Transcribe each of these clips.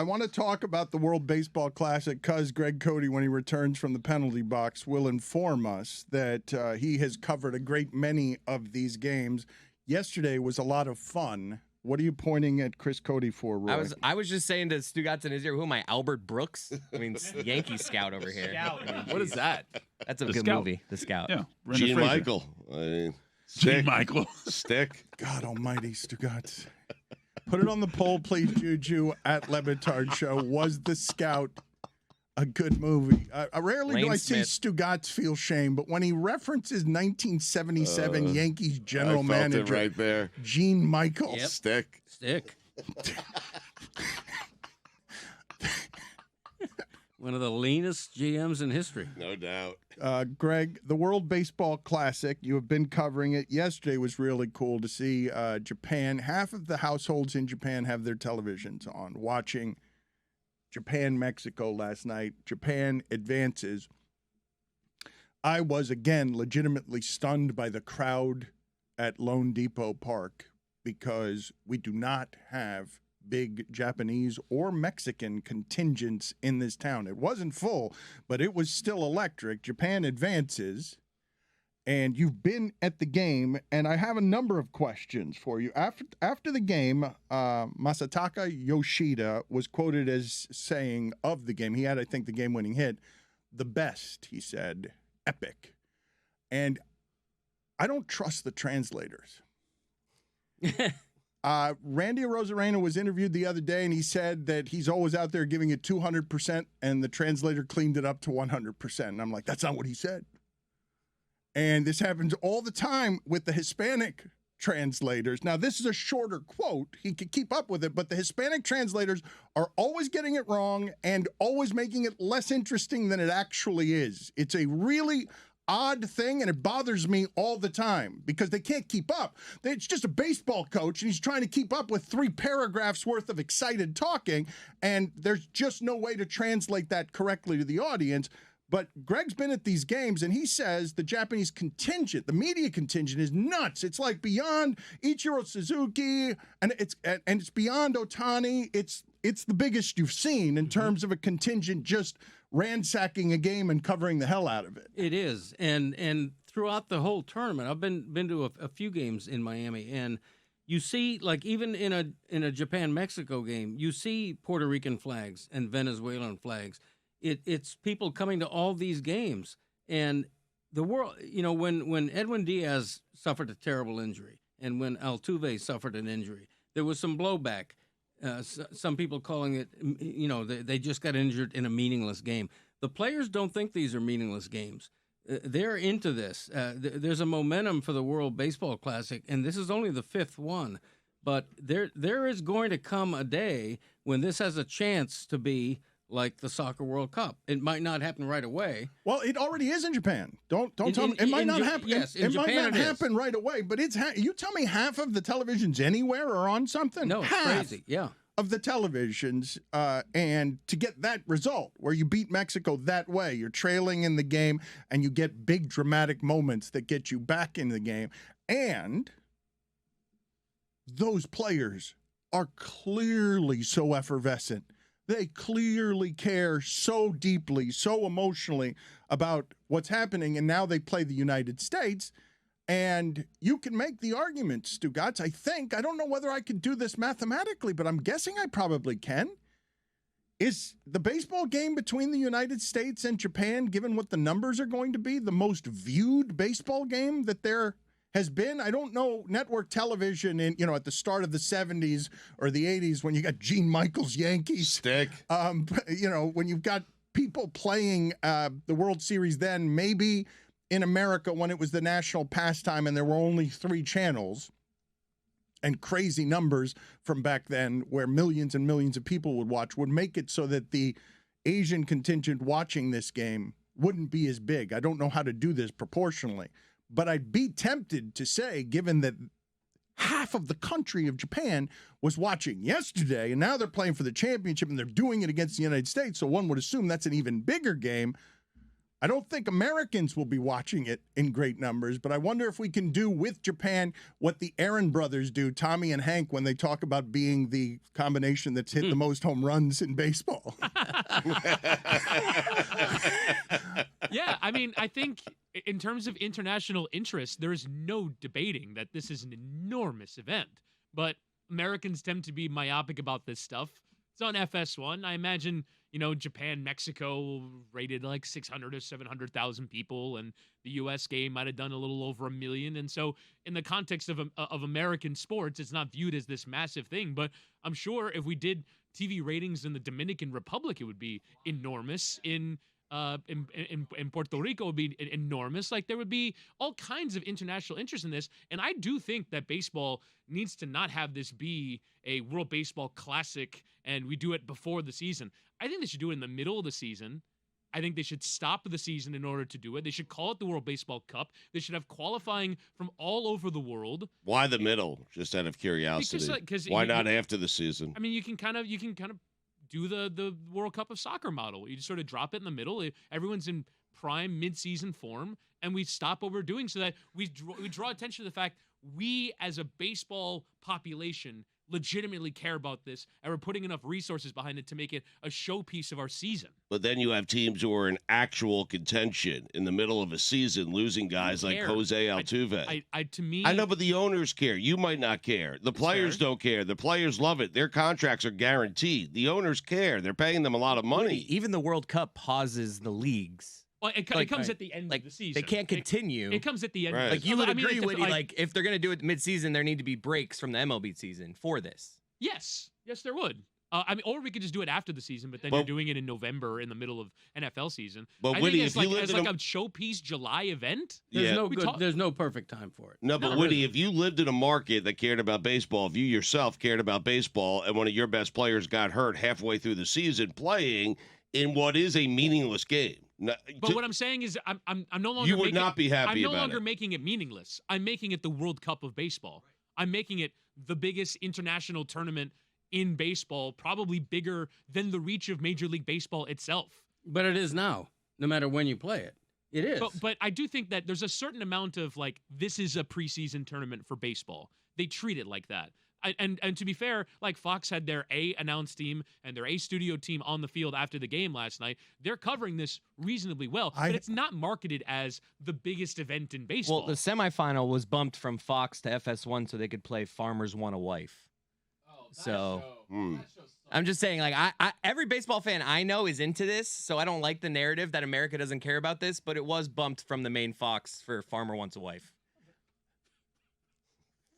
I want to talk about the World Baseball Classic because Greg Cody, when he returns from the penalty box, will inform us that he has covered a great many of these games. Yesterday was a lot of fun. What are you pointing at Chris Cody for, Roy? I was just saying to Stugotz in his ear, who am I, Albert Brooks? I mean, Yankee Scout over here. Scout. I mean, What is that? That's a The good Scout. movie, The Scout. Yeah. Gene Fraser. Michael. I mean, Gene stick. Michael. Stick. God almighty, Stugotz. Put it on the poll, please, Juju, at Le Batard Show. Was The Scout a good movie? Rarely do Lane I see Smith. Stugotz feel shame, but when he references 1977 Yankees general I felt manager it right there. Gene Michael, Yep. Stick. Stick. One of the leanest GMs in history. No doubt. Greg, the World Baseball Classic, you have been covering it. Yesterday was really cool to see Japan. Half of the households in Japan have their televisions on, watching Japan-Mexico last night. Japan advances. I was, again, legitimately stunned by the crowd at Lone Depot Park because we do not have big Japanese or Mexican contingents in this town. It wasn't full, but it was still electric. Japan advances, and you've been at the game, and I have a number of questions for you. After the game, Masataka Yoshida was quoted as saying of the game, he had, I think, the game-winning hit, the best, he said, epic. And I don't trust the translators. Randy Arozarena was interviewed the other day, and he said that he's always out there giving it 200%, and the translator cleaned it up to 100%. And I'm like, that's not what he said. And this happens all the time with the Hispanic translators. Now, this is a shorter quote. He could keep up with it, but the Hispanic translators are always getting it wrong and always making it less interesting than it actually is. It's a really odd thing, and it bothers me all the time because they can't keep up. It's just a baseball coach, and he's trying to keep up with 3 paragraphs worth of excited talking, and there's just no way to translate that correctly to the audience. But Greg's been at these games, and he says the Japanese contingent, the media contingent, is nuts. It's like beyond Ichiro Suzuki, and it's beyond Ohtani. It's the biggest you've seen in terms of a contingent just ransacking a game and covering the hell out of it. It is, and throughout the whole tournament, I've been to a few games in Miami, and you see, like even in a Japan-Mexico game, you see Puerto Rican flags and Venezuelan flags. It's people coming to all these games, and the world. You know, when Edwin Diaz suffered a terrible injury, and when Altuve suffered an injury, there was some blowback. Some people calling it, you know, they just got injured in a meaningless game. The players don't think these are meaningless games. They're into this. There's a momentum for the World Baseball Classic, and this is only the 5th one. But there is going to come a day when this has a chance to be like the Soccer World Cup. It might not happen right away. Well, it already is in Japan. Don't tell me it might not happen. Yes, in it might Japan not happen right away. But it's you tell me half of the televisions anywhere are on something. No, it's half crazy. Yeah. of the televisions, and to get that result where you beat Mexico that way, you're trailing in the game, and you get big dramatic moments that get you back in the game, and those players are clearly so effervescent. They clearly care so deeply, so emotionally about what's happening, and now they play the United States. And you can make the argument, Stugotz, I think. I don't know whether I can do this mathematically, but I'm guessing I probably can. Is the baseball game between the United States and Japan, given what the numbers are going to be, the most viewed baseball game that there has been? I don't know network television in, at the start of the 70s or the 80s when you got Gene Michael's Yankees. Stick. When you've got people playing the World Series then, maybe in America when it was the national pastime and there were only 3 channels and crazy numbers from back then where millions and millions of people would watch, would make it so that the Asian contingent watching this game wouldn't be as big. I don't know how to do this proportionally, but I'd be tempted to say, given that half of the country of Japan was watching yesterday, and now they're playing for the championship and they're doing it against the United States, so one would assume that's an even bigger game. I don't think Americans will be watching it in great numbers, but I wonder if we can do with Japan what the Aaron brothers do, Tommy and Hank, when they talk about being the combination that's hit the most home runs in baseball. Yeah, I mean, I think in terms of international interest, there is no debating that this is an enormous event. But Americans tend to be myopic about this stuff. It's on FS1. I imagine, Japan, Mexico rated like 600 or 700,000 people, and the U.S. game might have done a little over 1 million. And so in the context of American sports, it's not viewed as this massive thing. But I'm sure if we did TV ratings in the Dominican Republic, it would be enormous. In Puerto Rico, it would be enormous. Like, there would be all kinds of international interest in this. And I do think that baseball needs to not have this be a World Baseball Classic and we do it before the season. I think they should do it in the middle of the season. I think they should stop the season in order to do it. They should call it the World Baseball Cup. They should have qualifying from all over the world. Why the middle? Just out of curiosity. Because why not after the season? I mean, you can kind of do the World Cup of Soccer model. You just sort of drop it in the middle. Everyone's in prime mid-season form, and we stop what we're doing so that we draw attention to the fact we as a baseball population legitimately care about this, and we're putting enough resources behind it to make it a showpiece of our season. But then you have teams who are in actual contention in the middle of a season, losing guys like Jose Altuve. I know, but the owners care. You might not care. The players don't care. The players love it. Their contracts are guaranteed. The owners care. They're paying them a lot of money. Even the World Cup pauses the leagues. Well, it comes at the end of the season. They can't continue. It comes at the end. Right. Like, you would agree, Woody, like, if they're going to do it mid-season, there need to be breaks from the MLB season for this. Yes, there would. Or we could just do it after the season, but then you're doing it in November in the middle of NFL season. But I Woody, think it's if you lived in a showpiece July event. There's no perfect time for it. No, but Woody, if you lived in a market that cared about baseball, if you yourself cared about baseball, and one of your best players got hurt halfway through the season playing in what is a meaningless game. But what I'm saying is, I'm no longer. You would not be happy about it. I'm no longer making it meaningless. I'm making it the World Cup of baseball. I'm making it the biggest international tournament in baseball, probably bigger than the reach of Major League Baseball itself. But it is now, no matter when you play it. It is. But I do think that there's a certain amount of, like, this is a preseason tournament for baseball. They treat it like that. And to be fair, like, Fox had their A announced team and their A studio team on the field after the game last night. They're covering this reasonably well, but it's not marketed as the biggest event in baseball. Well, the semifinal was bumped from Fox to FS1 so they could play Farmers Want a Wife. I'm just saying, like, I every baseball fan I know is into this, so I don't like the narrative that America doesn't care about this, but it was bumped from the main Fox for Farmer Wants a Wife.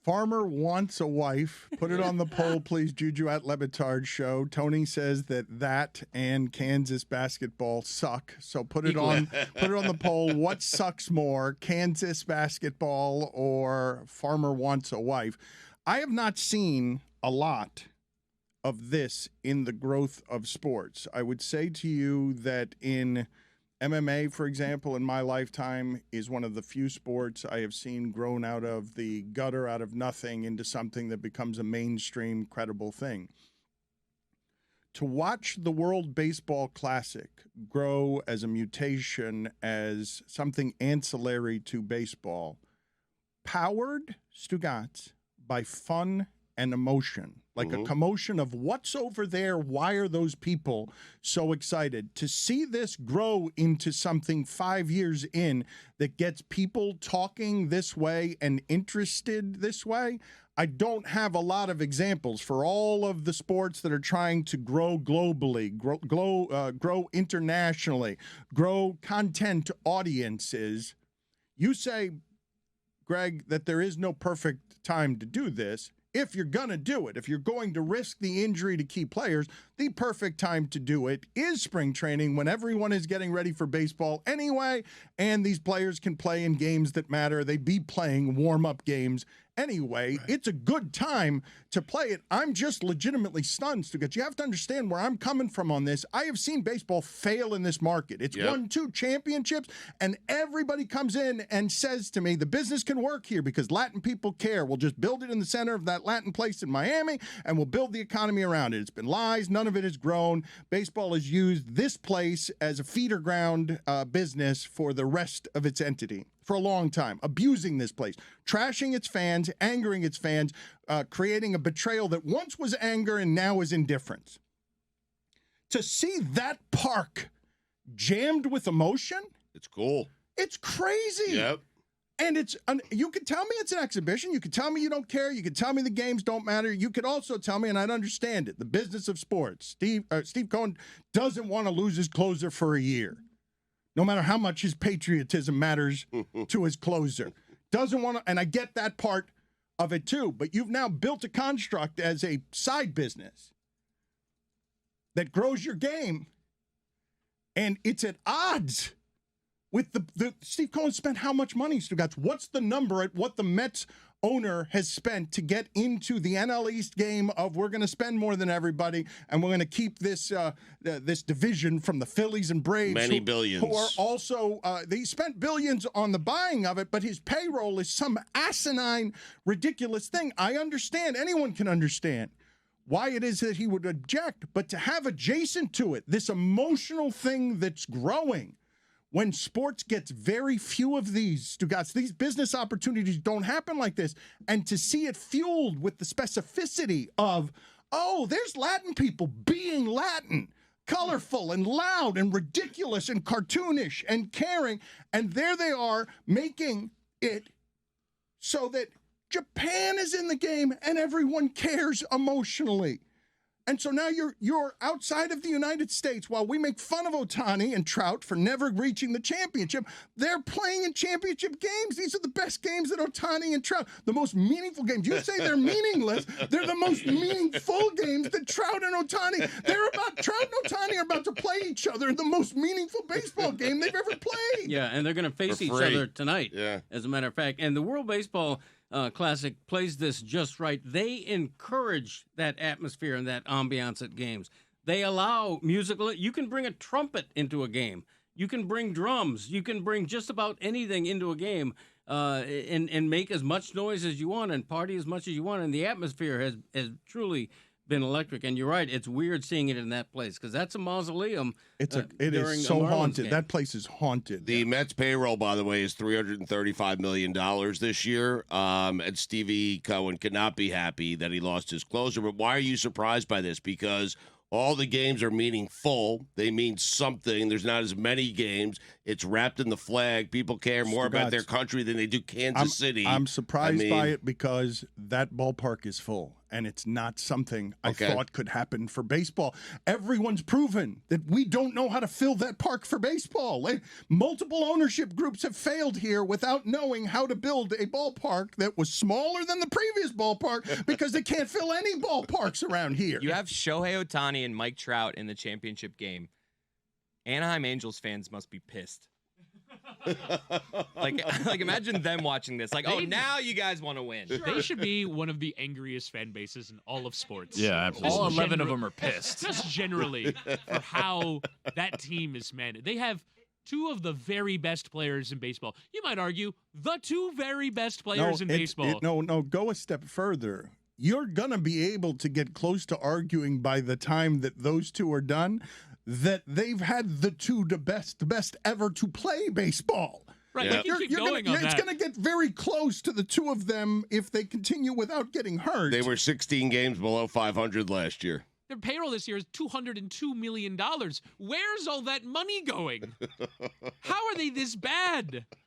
Farmer Wants a Wife. Put it on the poll, please, Juju at Le Batard Show. Tony says that and Kansas basketball suck. So put it on the poll. What sucks more, Kansas basketball or Farmer Wants a Wife? I have not seen a lot of this in the growth of sports. I would say to you that in MMA, for example, in my lifetime, is one of the few sports I have seen grown out of the gutter, out of nothing, into something that becomes a mainstream, credible thing. To watch the World Baseball Classic grow as a mutation, as something ancillary to baseball, powered, Stugotz, by fun and emotion, like a commotion of what's over there. Why are those people so excited? To see this grow into something 5 years in that gets people talking this way and interested this way, I don't have a lot of examples for all of the sports that are trying to grow globally, grow internationally, grow content audiences. You say, Greg, that there is no perfect time to do this. If you're going to do it, if you're going to risk the injury to key players, the perfect time to do it is spring training, when everyone is getting ready for baseball anyway, and these players can play in games that matter. They'd be playing warm-up games anyway. It's a good time to play it. I'm just legitimately stunned, Stugotz. You have to understand where I'm coming from on this. I have seen baseball fail in this market. It's won 2 championships, and everybody comes in and says to me, the business can work here because Latin people care. We'll just build it in the center of that Latin place in Miami, and we'll build the economy around it. It's been lies. None of it has grown. Baseball has used this place as a feeder ground business for the rest of its entity for a long time, abusing this place, trashing its fans, angering its fans, creating a betrayal that once was anger and now is indifference. To see that park jammed with emotion, It's cool. it's crazy. Yep. And you could tell me it's an exhibition. You could tell me you don't care. You could tell me the games don't matter. You could also tell me, and I'd understand it, the business of sports. Steve Cohen doesn't want to lose his closer for a year, no matter how much his patriotism matters to his closer. Doesn't want to, and I get that part of it too. But you've now built a construct as a side business that grows your game, and it's at odds with the Steve Cohen spent how much money, Stugotz? What's the number at what the Mets owner has spent to get into the NL East game of we're going to spend more than everybody and we're going to keep this this division from the Phillies and Braves. Many billions. Who are also, they spent billions on the buying of it, but his payroll is some asinine, ridiculous thing. I understand. Anyone can understand why it is that he would object, but to have adjacent to it, this emotional thing that's growing, when sports gets very few of these, Stugotz, these business opportunities don't happen like this. And to see it fueled with the specificity of, oh, there's Latin people being Latin, colorful and loud and ridiculous and cartoonish and caring. And there they are making it so that Japan is in the game and everyone cares emotionally. And so now you're outside of the United States. While we make fun of Ohtani and Trout for never reaching the championship, they're playing in championship games. These are the best games that Ohtani and Trout, the most meaningful games. You say they're meaningless. They're the most meaningful games that Trout and Ohtani, Trout and Ohtani are about to play each other in the most meaningful baseball game they've ever played. Yeah, and they're going to face each other tonight, as a matter of fact. And the World Baseball Classic plays this just right. They encourage that atmosphere and that ambiance at games. They allow musical. You can bring a trumpet into a game. You can bring drums. You can bring just about anything into a game and make as much noise as you want and party as much as you want. And the atmosphere has truly been electric. And you're right, it's weird seeing it in that place because that's a mausoleum. It is so haunted. Game. That place is haunted. The Mets payroll, by the way, is $335 million this year. And Stevie Cohen cannot be happy that he lost his closer. But why are you surprised by this? Because all the games are meaningful. They mean something. There's not as many games. It's wrapped in the flag. People care more about their country than they do Kansas City. I'm surprised by it because that ballpark is full, and it's not something I thought could happen for baseball. Everyone's proven that we don't know how to fill that park for baseball. Multiple ownership groups have failed here without knowing how to build a ballpark that was smaller than the previous ballpark because they can't fill any ballparks around here. You have Shohei Ohtani and Mike Trout in the championship game. Anaheim Angels fans must be pissed. like imagine them watching this. Like, oh, now you guys want to win. They should be one of the angriest fan bases in all of sports. Yeah, absolutely. All 11 of them are pissed. Just generally for how that team is managed. They have two of the very best players in baseball. You might argue the two very best players in baseball. No, go a step further. You're going to be able to get close to arguing by the time that those two are done that they've had the two the best ever to play baseball. Right, Yeah. like you keep going on It's that. going to get very close to the two of them if they continue without getting hurt. They were 16 games below 500 last year. Their payroll this year is $202 million. Where's all that money going? How are they this bad?